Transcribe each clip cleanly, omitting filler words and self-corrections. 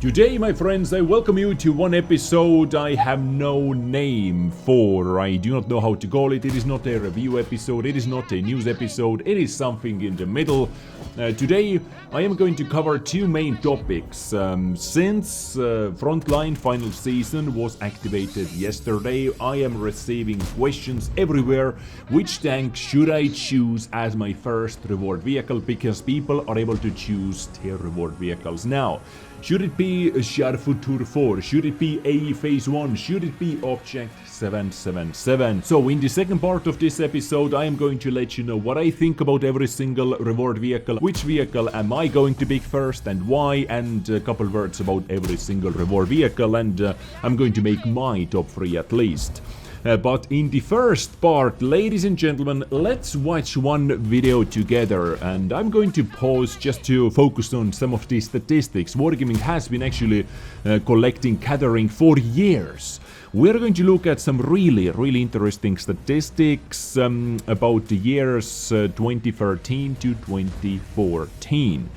Today, my friends, I welcome you to one episode I have no name for. I do not know how to call it. It is not a review episode. It is not a news episode. It is something in the middle. Today, I am going to cover two main topics. Since Frontline final season was activated yesterday, I am receiving questions everywhere. Which tank should I choose as my first reward vehicle? Because people are able to choose their reward vehicles now. Should it be Char Futur 4? Should it be A Phase 1? Should it be Object 777? So in the second part of this episode, I am going to let you know what I think about every single reward vehicle, which vehicle am I going to pick first and why, and a couple words about every single reward vehicle, and I'm going to make my top 3 at least. But in the first part, ladies and gentlemen, let's watch one video together, and I'm going to pause just to focus on some of the statistics Wargaming has been actually gathering for years. We're going to look at some really interesting statistics about the years 2013 to 2014.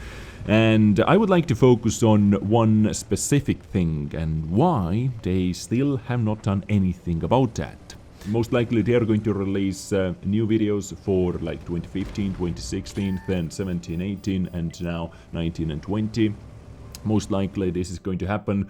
And I would like to focus on one specific thing and why they still have not done anything about that. Most likely they are going to release new videos for like 2015, 2016, then 17, 18 and now 19 and 20. Most likely this is going to happen.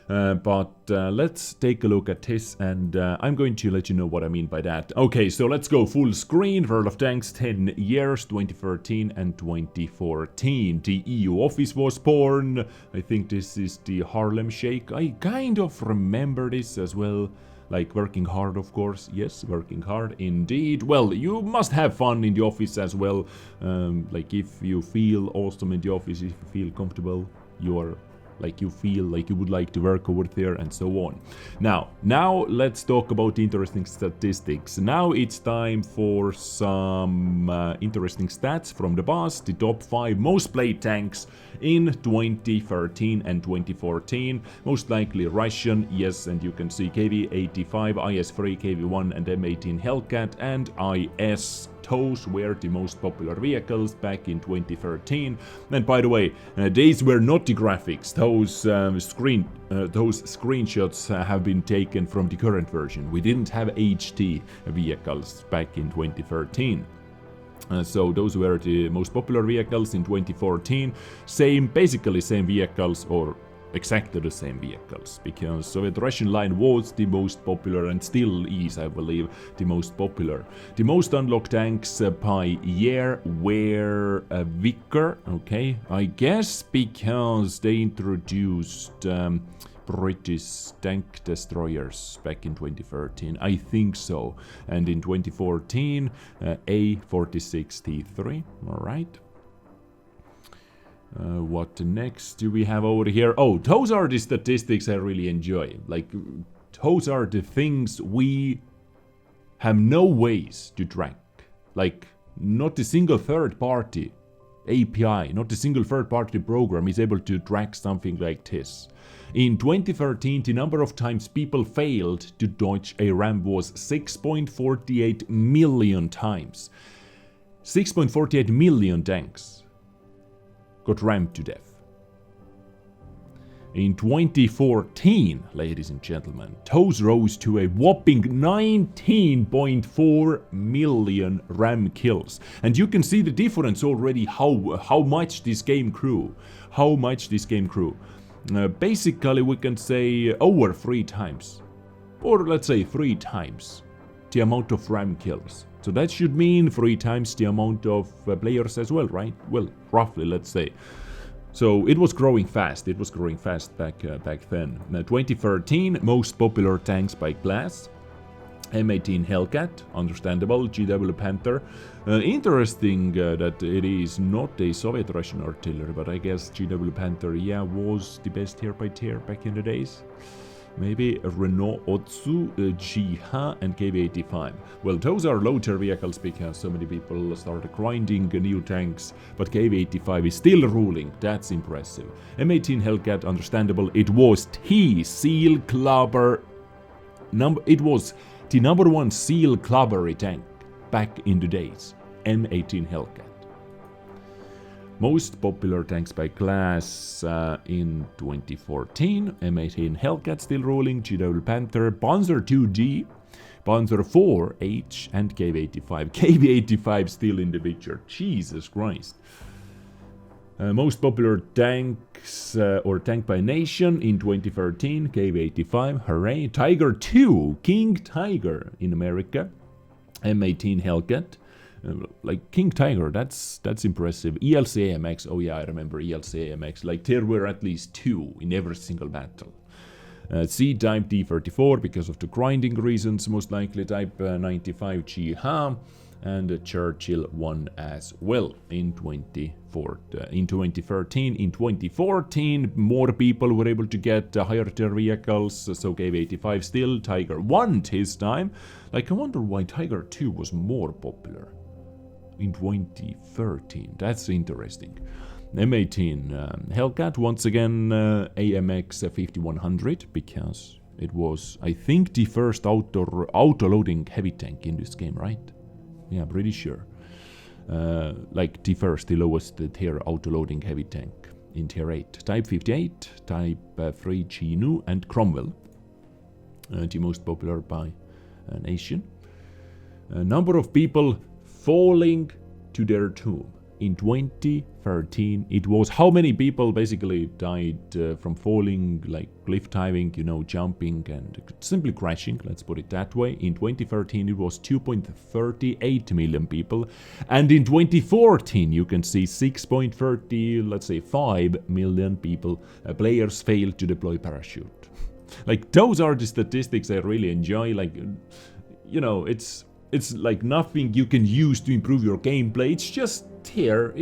But let's take a look at this, and I'm going to let you know what I mean by that. Okay, so let's go full screen. World of Tanks 10 years, 2013 and 2014. The EU office was born. I think this is the Harlem Shake. I kind of remember this as well. Like working hard, of course. Yes, working hard indeed. Well, you must have fun in the office as well. Like if you feel awesome in the office, if you feel comfortable, you feel like you would like to work over there and so on. Now let's talk about interesting statistics. Now it's time for some interesting stats from the boss, the top 5 most played tanks in 2013 and 2014. Most likely Russian, yes, and you can see KV-85, IS-3, KV-1 and M18 Hellcat and IS. Those were the most popular vehicles back in 2013. And by the way, these were not the graphics. Those screenshots have been taken from the current version. We didn't have HD vehicles back in 2013. So those were the most popular vehicles in 2014. Basically same vehicles, or exactly the same vehicles, because Soviet Russian line was the most popular and still is, I believe, the most popular. The most unlocked tanks by year were Vickers, okay, I guess because they introduced British tank destroyers back in 2013, I think so, and in 2014 A46T3, alright. What next do we have over here? Oh, those are the statistics I really enjoy. Like, those are the things we have no ways to track. Like, not a single third-party API, not a single third-party program is able to track something like this. In 2013, the number of times people failed to dodge a ram was 6.48 million times. 6.48 million tanks got rammed to death. In 2014, ladies and gentlemen, those rose to a whopping 19.4 million ram kills. And you can see the difference already, how much this game grew. Basically, we can say over 3 times. Or let's say 3 times the amount of ram kills. So that should mean 3 times the amount of players as well, right? Well, roughly, let's say. So it was growing fast. Back then. Now, 2013, most popular tanks by class. M18 Hellcat, understandable. GW Panther. Interesting that it is not a Soviet Russian artillery, but I guess GW Panther, yeah, was the best tier by tier back in the days. Maybe Renault Otsu, GH and KV-85. Well, those are low tier vehicles because so many people started grinding new tanks, but KV-85 is still ruling. That's impressive. M18 Hellcat, understandable. It was the Seal Clubber. It was the #1 Seal Clubbery tank back in the days. M18 Hellcat. Most popular tanks by class in 2014. M18 Hellcat still ruling, GW Panther, Panzer II-D, Panzer IV-H, and KV-85. KV-85 still in the picture. Jesus Christ. Most popular tanks or tank by nation in 2013. KV-85, hooray. Tiger II, King Tiger in America. M18 Hellcat. Like King Tiger, that's impressive. ELC AMX, oh yeah, I remember ELC AMX. Like there were at least 2 in every single battle. C-Type D34 because of the grinding reasons, most likely. Type 95 Chi-Ha and Churchill 1 as well in 2013. In 2014, more people were able to get higher tier vehicles, so KV-85 still. Tiger 1 this time. Like, I wonder why Tiger 2 was more popular in 2013. That's interesting. M18 Hellcat, once again AMX 5100, because it was, I think, the first auto-loading heavy tank in this game, right? Yeah, pretty sure. Like the lowest tier auto-loading heavy tank in tier 8. Type 58, Type 3 Chinu, and Cromwell. The most popular by nation. Number of people falling to their tomb. In 2013, it was how many people basically died from falling, like cliff diving, you know, jumping and simply crashing, let's put it that way. In 2013, it was 2.38 million people. And in 2014, you can see 6.30, let's say 5 million people, players failed to deploy parachute. Like, those are the statistics I really enjoy. Like, you know, it's like nothing you can use to improve your gameplay. It's just here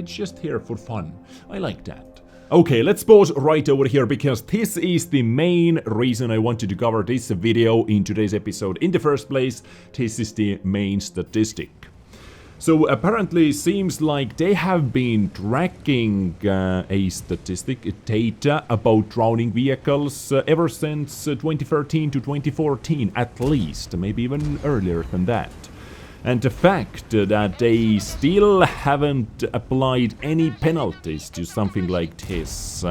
for fun. I like that. Okay, let's pause right over here because this is the main reason I wanted to cover this video in today's episode. In the first place, this is the main statistic. So apparently it seems like they have been tracking a statistic, data about drowning vehicles ever since 2013 to 2014 at least, maybe even earlier than that. And the fact that they still haven't applied any penalties to something like this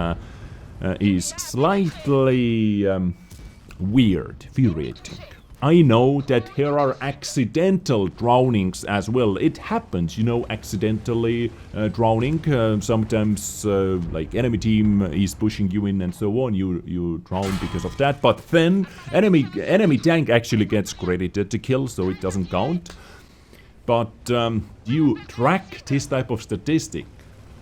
is slightly weird, infuriating. I know that here are accidental drownings as well. It happens, you know, accidentally drowning. Sometimes like enemy team is pushing you in and so on. You drown because of that. But then enemy tank actually gets credited to kill, so it doesn't count. But you track this type of statistic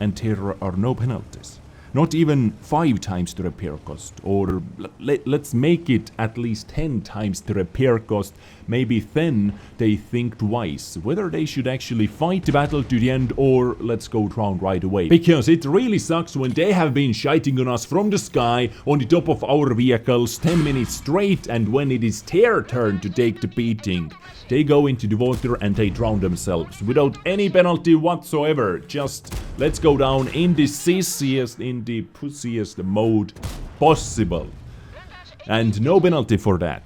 and there are no penalties. Not even 5 times the repair cost, or let's make it at least 10 times the repair cost. Maybe then they think twice whether they should actually fight the battle to the end or let's go drown right away. Because it really sucks when they have been shiting on us from the sky on the top of our vehicles 10 minutes straight, and when it is their turn to take the beating, they go into the water and they drown themselves without any penalty whatsoever. Just let's go down in the sissiest, in the pussiest mode possible. And no penalty for that.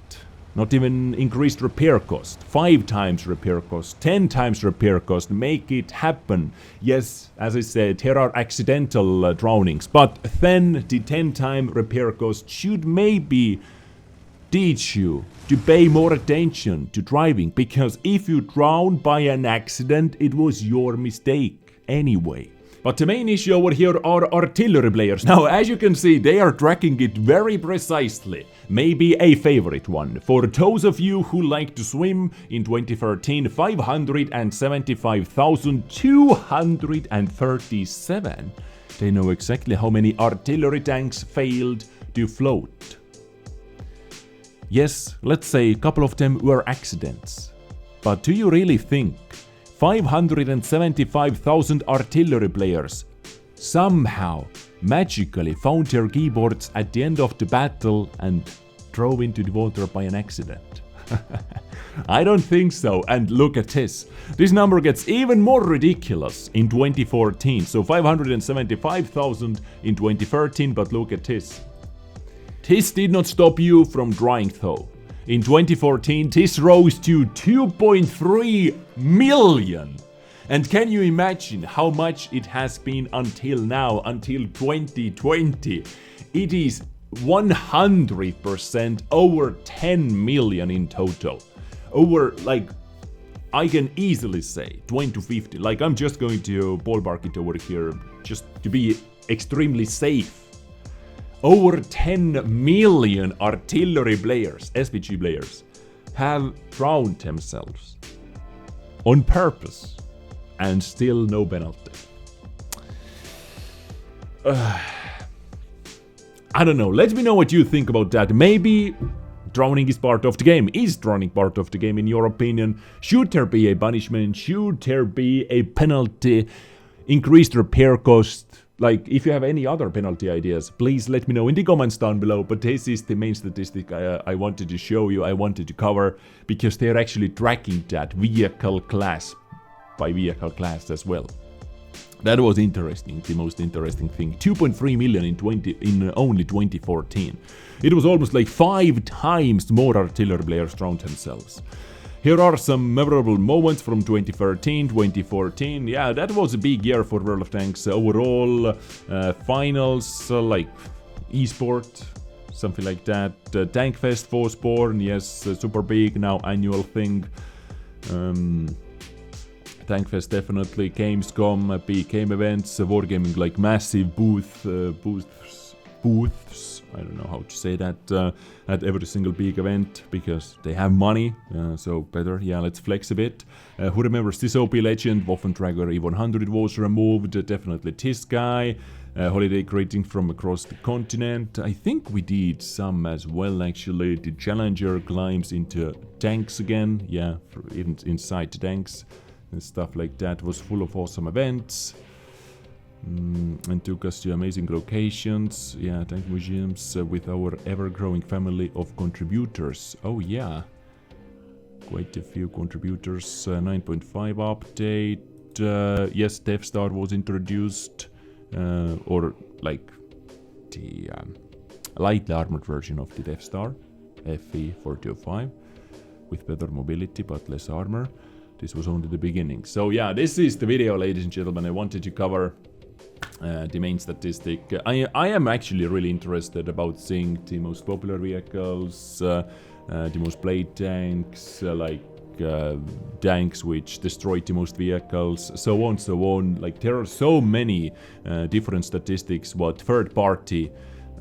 Not even increased repair cost. 5 times repair cost, 10 times repair cost. Make it happen. Yes, as I said, here are accidental drownings. But then the 10-time repair cost should maybe teach you to pay more attention to driving. Because if you drown by an accident, it was your mistake anyway. But the main issue over here are artillery players. Now, as you can see, they are tracking it very precisely. Maybe a favorite one. For those of you who like to swim, in 2013, 575,237. They know exactly how many artillery tanks failed to float. Yes, let's say a couple of them were accidents. But do you really think 575,000 artillery players somehow magically found their keyboards at the end of the battle and drove into the water by an accident? I don't think so. And look at this. This number gets even more ridiculous in 2014. So 575,000 in 2013, but look at this. This did not stop you from trying though. In 2014, this rose to 2.3 million. And can you imagine how much it has been until now, until 2020? It is 100% over 10 million in total. Over, like, I can easily say 20 to 50. Like, I'm just going to ballpark it over here just to be extremely safe. Over 10 million artillery players, SPG players, have drowned themselves on purpose and still no penalty. I don't know. Let me know what you think about that. Maybe drowning is part of the game. Is drowning part of the game in your opinion? Should there be a punishment? Should there be a penalty? Increased repair cost? Like, if you have any other penalty ideas, please let me know in the comments down below. But this is the main statistic I wanted to show you, I wanted to cover, because they're actually tracking that vehicle class by vehicle class as well. That was interesting, the most interesting thing. 2.3 million in only 2014. It was almost like 5 times more artillery players drowned themselves. Here are some memorable moments from 2013, 2014. Yeah, that was a big year for World of Tanks. Overall, finals, like esport, something like that. Tankfest, Forsborn, yes, super big, now annual thing. Tankfest definitely, Gamescom, big game events, Wargaming, like massive booths, I don't know how to say that, at every single big event, because they have money, so better, yeah, let's flex a bit. Who remembers this OP legend? Waffentrager E100 was removed, definitely this guy. Holiday greeting from across the continent. I think we did some as well, actually. The Challenger climbs into tanks again, yeah, even inside the tanks. And stuff like that. Was full of awesome events. And took us to amazing locations, yeah, tank museums with our ever-growing family of contributors. Oh yeah, quite a few contributors. 9.5 update. Yes, Death Star was introduced, or like the lightly armored version of the Death Star, FE-425, with better mobility but less armor. This was only the beginning. So yeah, this is the video, ladies and gentlemen. I wanted to cover the main statistic. I am actually really interested about seeing the most popular vehicles, the most played tanks, tanks which destroyed the most vehicles, so on. Like, there are so many different statistics what third-party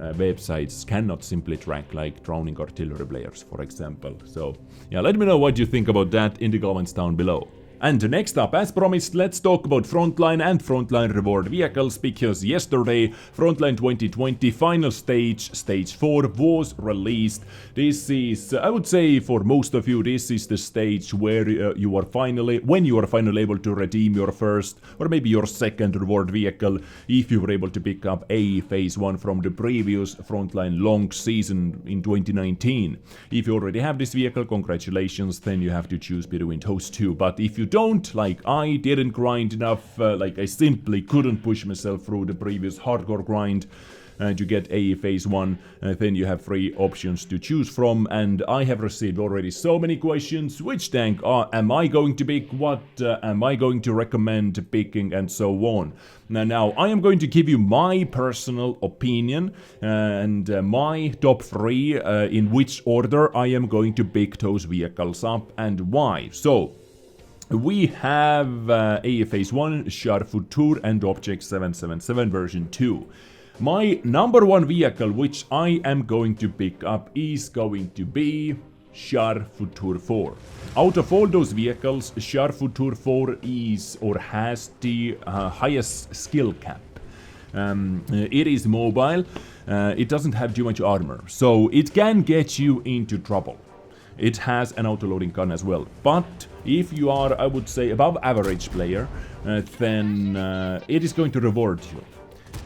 websites cannot simply track, like drowning artillery players, for example. So yeah, let me know what you think about that in the comments down below. And next up, as promised, let's talk about Frontline and Frontline reward vehicles, because yesterday, Frontline 2020 final stage, stage 4, was released. This is, I would say for most of you, this is the stage where you are finally able to redeem your first, or maybe your second reward vehicle, if you were able to pick up a phase 1 from the previous Frontline long season in 2019. If you already have this vehicle, congratulations, then you have to choose between those two. But if you don't, like I didn't grind enough, like I simply couldn't push myself through the previous hardcore grind to get a phase 1, then you have 3 options to choose from, and I have received already so many questions. Which tank am I going to pick, what am I going to recommend picking, and so on. Now I am going to give you my personal opinion and my top 3 in which order I am going to pick those vehicles up and why. So we have a phase 1, Char Futur and Object 777 version 2. My number 1 vehicle which I am going to pick up is going to be Char Futur 4. Out of all those vehicles, Char Futur 4 is or has the highest skill cap. It is mobile, it doesn't have too much armor, so it can get you into trouble. It has an auto-loading gun as well, but if you are, I would say, above average player, then it is going to reward you.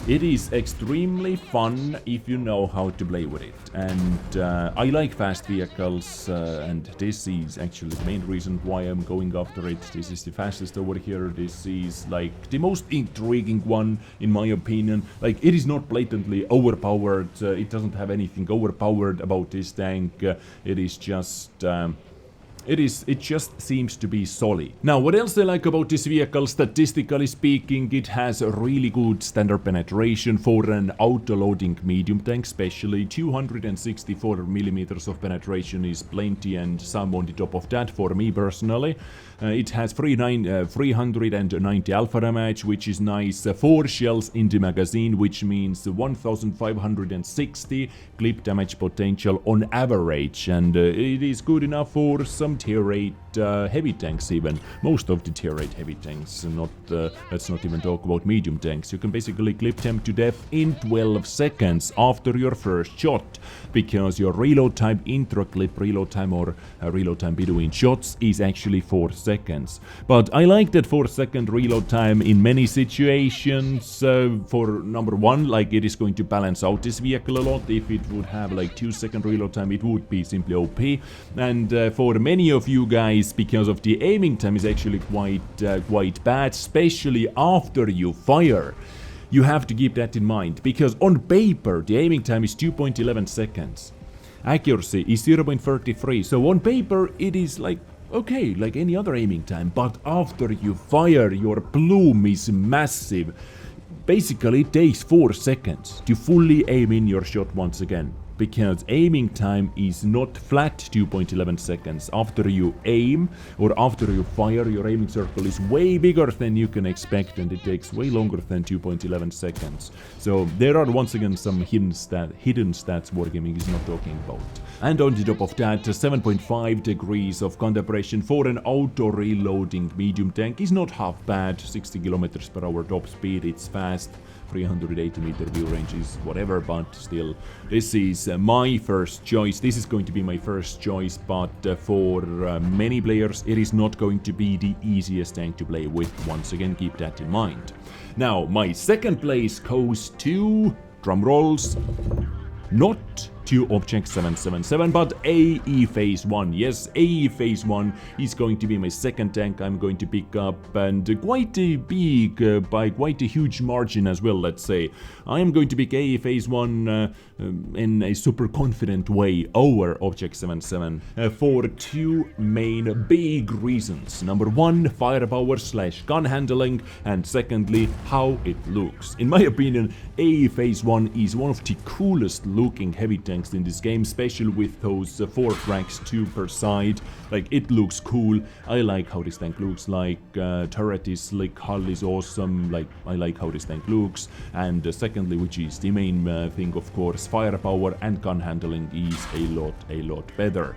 It is extremely fun if you know how to play with it, and I like fast vehicles, and this is actually the main reason why I'm going after it. This is the fastest over here. This is like the most intriguing one in my opinion. Like, it is not blatantly overpowered, it doesn't have anything overpowered about this tank, it is just It just seems to be solid. Now, what else I like about this vehicle? Statistically speaking, it has a really good standard penetration for an auto-loading medium tank, especially 264 millimeters of penetration is plenty, and some on the top of that for me personally. It has 390 alpha damage, which is nice. 4 shells in the magazine, which means 1560 clip damage potential on average, and it is good enough for some tier 8 heavy tanks even. Most of the tier 8 heavy tanks, let's not even talk about medium tanks. You can basically clip them to death in 12 seconds after your first shot, because your reload time, intra-clip reload time or reload time between shots is actually 4 seconds. But I like that 4-second reload time in many situations. For number one, like, it is going to balance out this vehicle a lot. If it would have like 2-second reload time, it would be simply OP. And for many of you guys, because of the aiming time is actually quite bad, especially after you fire. You have to keep that in mind, because on paper the aiming time is 2.11 seconds. Accuracy is 0.33, so on paper it is like okay, like any other aiming time, but after you fire, your plume is massive. Basically, it takes 4 seconds to fully aim in your shot once again, because aiming time is not flat 2.11 seconds. After you aim or after you fire, your aiming circle is way bigger than you can expect, and it takes way longer than 2.11 seconds. So there are once again some hidden stats Wargaming is not talking about. And on the top of that, 7.5 degrees of gun depression for an auto reloading medium tank is not half bad. 60 kilometers per hour top speed, it's fast. 380 meter view range is whatever, but still, this is my first choice. This is going to be my first choice, but for many players it is not going to be the easiest tank to play with. Once again, keep that in mind. Now, my second place goes to, drum rolls, not to Object 777, but AE Phase 1. Yes, AE Phase 1 is going to be my second tank I'm going to pick up, and quite a big, by quite a huge margin as well, let's say. I am going to pick AE Phase 1 in a super confident way over Object 77 for 2 main big reasons. Number 1, firepower / gun handling, and secondly, how it looks. In my opinion, AE Phase 1 is one of the coolest looking heavy tanks in this game, especially with those 4 tracks, 2 per side. Like, it looks cool. I like how this tank looks. Like, turret is slick, hull is awesome. Like, I like how this tank looks. And secondly, which is the main thing, of course, firepower and gun handling is a lot better.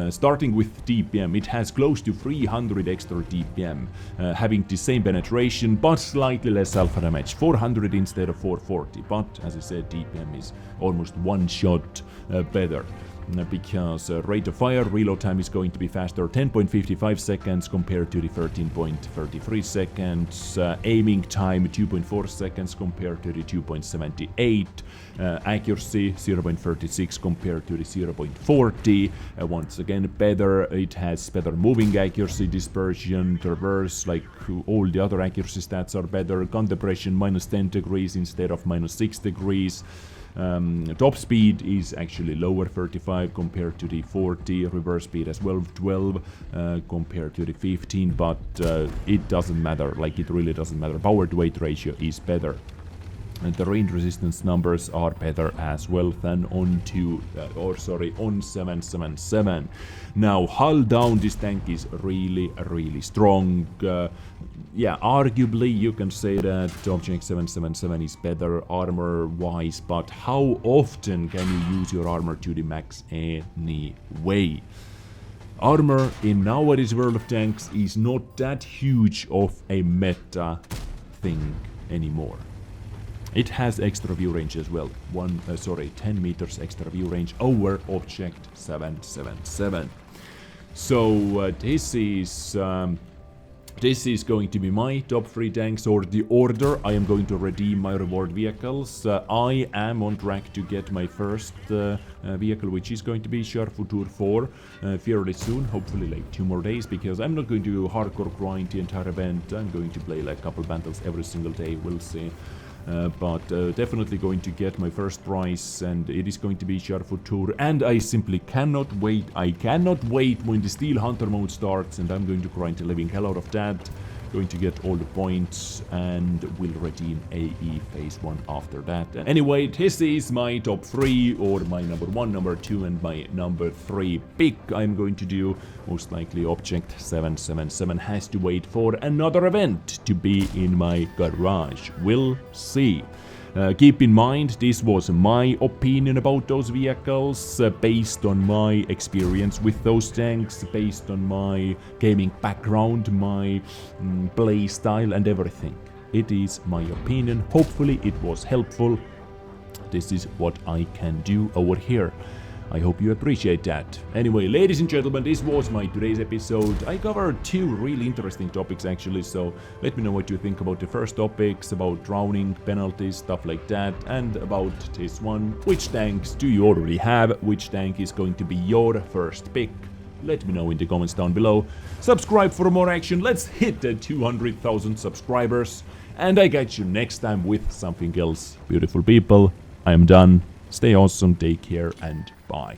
Starting with DPM, it has close to 300 extra DPM, having the same penetration but slightly less alpha damage, 400 instead of 440. But as I said, DPM is almost 1 shot better, because rate of fire, reload time is going to be faster, 10.55 seconds compared to the 13.33 seconds, aiming time 2.4 seconds compared to the 2.78, accuracy 0.36 compared to the 0.40, once again better. It has better moving accuracy, dispersion, traverse, like all the other accuracy stats are better, gun depression -10 degrees instead of -6 degrees. Top speed is actually lower, 35 compared to the 40, reverse speed as well, 12 compared to the 15, but it doesn't matter, like, it really doesn't matter. Power to weight ratio is better. And the range resistance numbers are better as well than on 777. Now, hull down, this tank is really strong. Yeah, arguably you can say that Object 777 is better armor-wise, but how often can you use your armor to the max anyway? Armor in nowadays world of tanks is not that huge of a meta thing anymore. It has extra view range as well, 10 meters extra view range over Object 777. So this is going to be my top 3 tanks, or the order I am going to redeem my reward vehicles. I am on track to get my first vehicle, which is going to be Char Futur 4 fairly soon, hopefully like 2 more days, because I'm not going to hardcore grind the entire event. I'm going to play like a couple battles every single day, we'll see. But definitely going to get my first prize, and it is going to be Char Futur, and I simply cannot wait. I cannot wait when the Steel Hunter mode starts, and I'm going to grind the living hell out of that. Going to get all the points, and will redeem AE phase 1 after that. Anyway, this is my top 3, or my number 1, number 2, and my number 3 pick. I'm going to do most likely Object 777 has to wait for another event to be in my garage. We'll see. Keep in mind, this was my opinion about those vehicles, based on my experience with those tanks, based on my gaming background, my play style and everything. It is my opinion. Hopefully it was helpful. This is what I can do over here. I hope you appreciate that. Anyway, ladies and gentlemen, this was my today's episode. I covered 2 really interesting topics actually, so let me know what you think about the first topics, about drowning, penalties, stuff like that, and about this one. Which tanks do you already have? Which tank is going to be your first pick? Let me know in the comments down below. Subscribe for more action. Let's hit the 200,000 subscribers. And I catch you next time with something else. Beautiful people, I am done. Stay awesome, take care, and bye.